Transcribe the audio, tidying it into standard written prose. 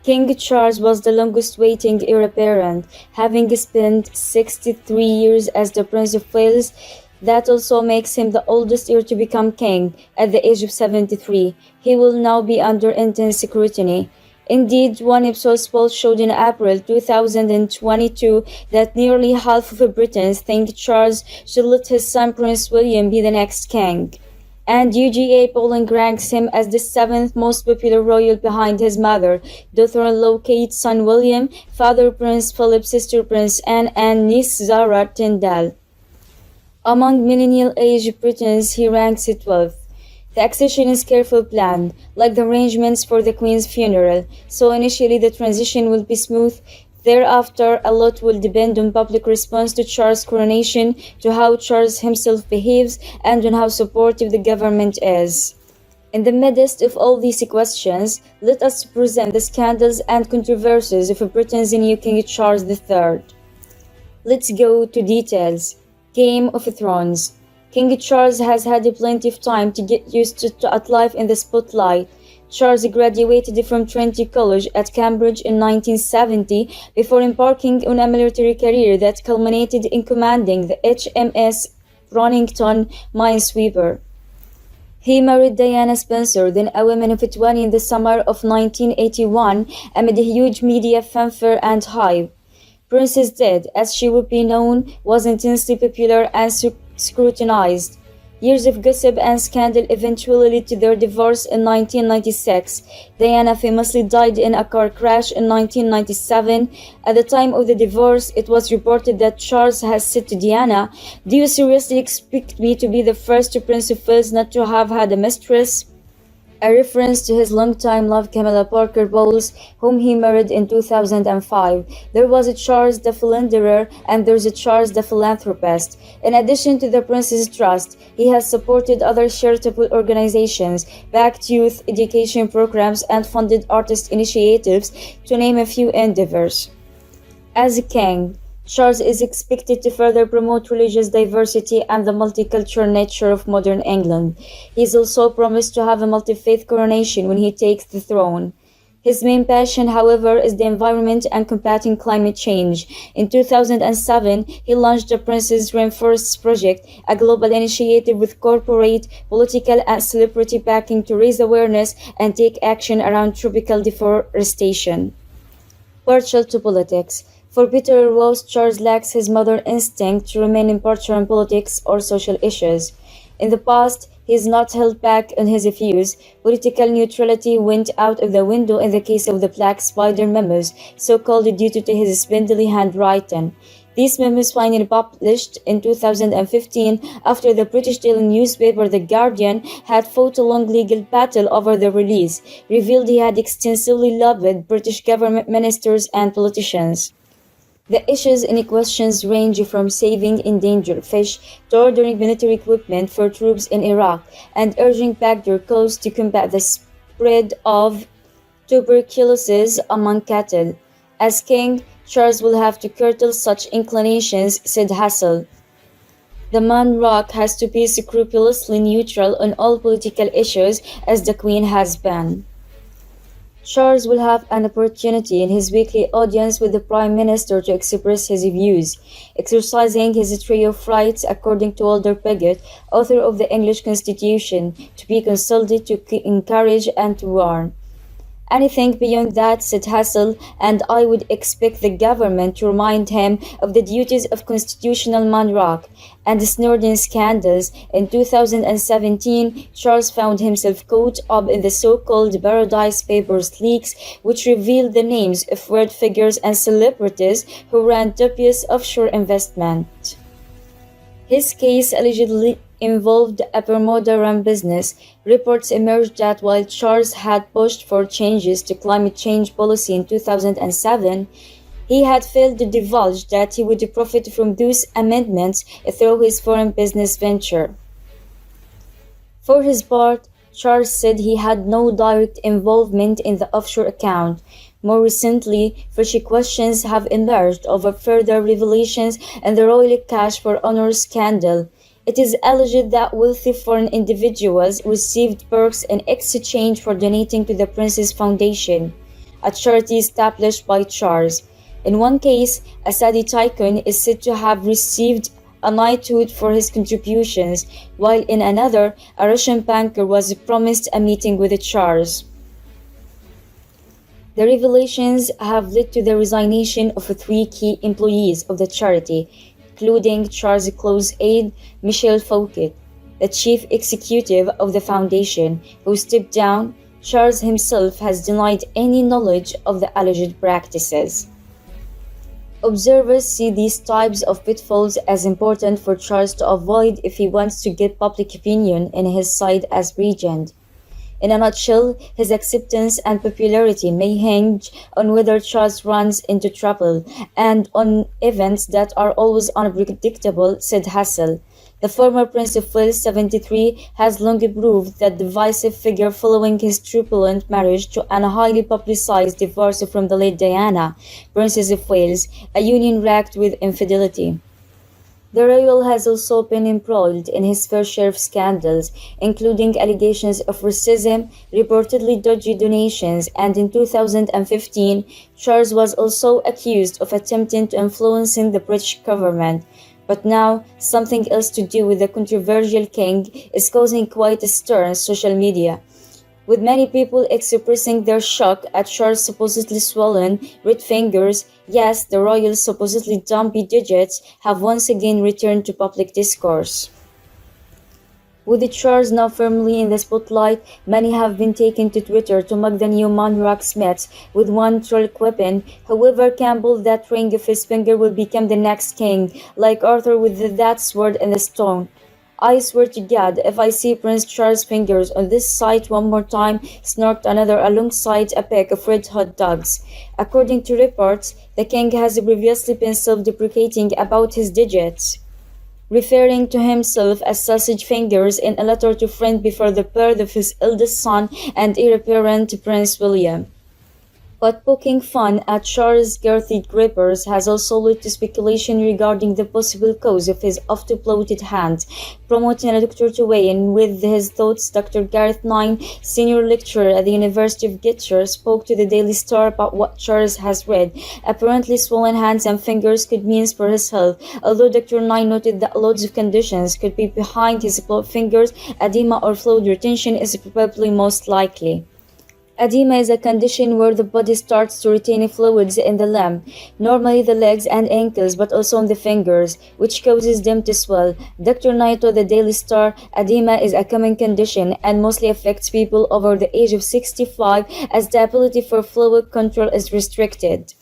King Charles was the longest-reigning heir apparent, having spent 63 years as the Prince of Wales. That also makes him the oldest heir to become king, at the age of 73. He will now be under intense scrutiny. Indeed, one Ipsos poll showed in April 2022 that nearly half of Britons think Charles should let his son Prince William be the next king, and UGA polling ranks him as the seventh most popular royal behind his mother, daughter-in-law Kate, son William, father Prince Philip, sister Prince Anne, and niece Zara Tyndall. Among millennial-age Britons, he ranks 12th. The accession is carefully planned, like the arrangements for the Queen's funeral, so initially the transition will be smooth. Thereafter, a lot will depend on public response to Charles' coronation, to how Charles himself behaves, and on how supportive the government is. In the midst of all these questions, let us present the scandals and controversies of Britain's new King Charles III. Let's go to details. Game of Thrones. King Charles has had plenty of time to get used to life in the spotlight. Charles graduated from Trinity College at Cambridge in 1970 before embarking on a military career that culminated in commanding the HMS Ronington minesweeper. He married Diana Spencer, then a woman of 20, in the summer of 1981 amid a huge media fanfare and hype. Princess Dead, as she would be known, was intensely popular and scrutinized. Years of gossip and scandal eventually led to their divorce in 1996. Diana famously died in a car crash in 1997. At the time of the divorce, it was reported that Charles has said to Diana, "Do you seriously expect me to be the first Prince of Wales not to have had a mistress?" A reference to his longtime love Camilla Parker Bowles, whom he married in 2005. There was a Charles the Philanderer and there's a Charles the Philanthropist. In addition to the Prince's Trust, he has supported other charitable organizations, backed youth education programs, and funded artist initiatives, to name a few endeavors. As a king, Charles is expected to further promote religious diversity and the multicultural nature of modern England. He is also promised to have a multi-faith coronation when he takes the throne. His main passion, however, is the environment and combating climate change. In 2007, he launched the Prince's Rainforests Project, a global initiative with corporate, political, and celebrity backing to raise awareness and take action around tropical deforestation. Partial to politics. For better or worse, Charles lacks his mother instinct to remain impartial in politics or social issues. In the past, he has not held back on his views. Political neutrality went out of the window in the case of the Black Spider memos, so-called due to his spindly handwriting. These memos finally published in 2015 after the British daily newspaper The Guardian had fought a long legal battle over the release, revealed he had extensively lobbied British government ministers and politicians. The issues in questions range from saving endangered fish to ordering military equipment for troops in Iraq and urging backdoor calls to combat the spread of tuberculosis among cattle. As king, Charles will have to curtail such inclinations, said Hassel. The monarch has to be scrupulously neutral on all political issues, as the Queen has been. Charles will have an opportunity in his weekly audience with the Prime Minister to express his views, exercising his trio of rights according to Walter Pigott, author of the English Constitution, to be consulted, to encourage, and to warn. Anything beyond that, said Hassel, and I would expect the government to remind him of the duties of constitutional monarch. And snowed in scandals. In 2017, Charles found himself caught up in the so-called Paradise Papers leaks, which revealed the names of world figures and celebrities who ran dubious offshore investment. His case allegedly involved a Bermuda-run business. Reports emerged that while Charles had pushed for changes to climate change policy in 2007, he had failed to divulge that he would profit from those amendments through his foreign business venture. For his part, Charles said he had no direct involvement in the offshore account. More recently, fresh questions have emerged over further revelations in the royal cash for honor scandal. It is alleged that wealthy foreign individuals received perks in exchange for donating to the Prince's Foundation. a charity established by Charles. In one case, a Saudi tycoon is said to have received a knighthood for his contributions, while in another, a Russian banker was promised a meeting with Charles. The revelations have led to the resignation of three key employees of the charity, including Charles' close aide, Michel Fouquet, the chief executive of the foundation, who stepped down. Charles himself has denied any knowledge of the alleged practices. Observers see these types of pitfalls as important for Charles to avoid if he wants to get public opinion in his side as regent. In a nutshell, his acceptance and popularity may hinge on whether Charles runs into trouble and on events that are always unpredictable, said Hassel. The former Prince of Wales, 73, has long proved that divisive figure following his turbulent marriage to a highly publicized divorce from the late Diana, Princess of Wales, a union racked with infidelity. The royal has also been embroiled in his fair share of scandals, including allegations of racism, reportedly dodgy donations, and in 2015, Charles was also accused of attempting to influence the British government. But now, something else to do with the controversial king is causing quite a stir on social media, with many people expressing their shock at Charles' supposedly swollen red fingers. Yes, the royal's supposedly dumpy digits have once again returned to public discourse. With Charles now firmly in the spotlight, many have been taken to Twitter to mock the new monarch Smith with one troll quipping, "Whoever can pull that ring of his finger will become the next king, like Arthur with that sword and the stone. I swear to God, if I see Prince Charles' fingers on this site one more time," snorked another alongside a pack of red hot dogs. According to reports, the king has previously been self-deprecating about his digits, referring to himself as sausage fingers in a letter to friend before the birth of his eldest son and heir apparent Prince William. But poking fun at Charles' girthy grippers has also led to speculation regarding the possible cause of his oft-bloated hand. Promoting a doctor to weigh in with his thoughts, Dr. Gareth Nine, senior lecturer at the University of Getcher, spoke to the Daily Star about what Charles has read. Apparently, swollen hands and fingers could mean for his health, although Dr. Nine noted that loads of conditions could be behind his blood fingers. Edema or fluid retention is probably most likely. Edema is a condition where the body starts to retain fluids in the limb, normally the legs and ankles, but also on the fingers, which causes them to swell. Dr. Knight told the Daily Star, edema is a common condition and mostly affects people over the age of 65 as the ability for fluid control is restricted.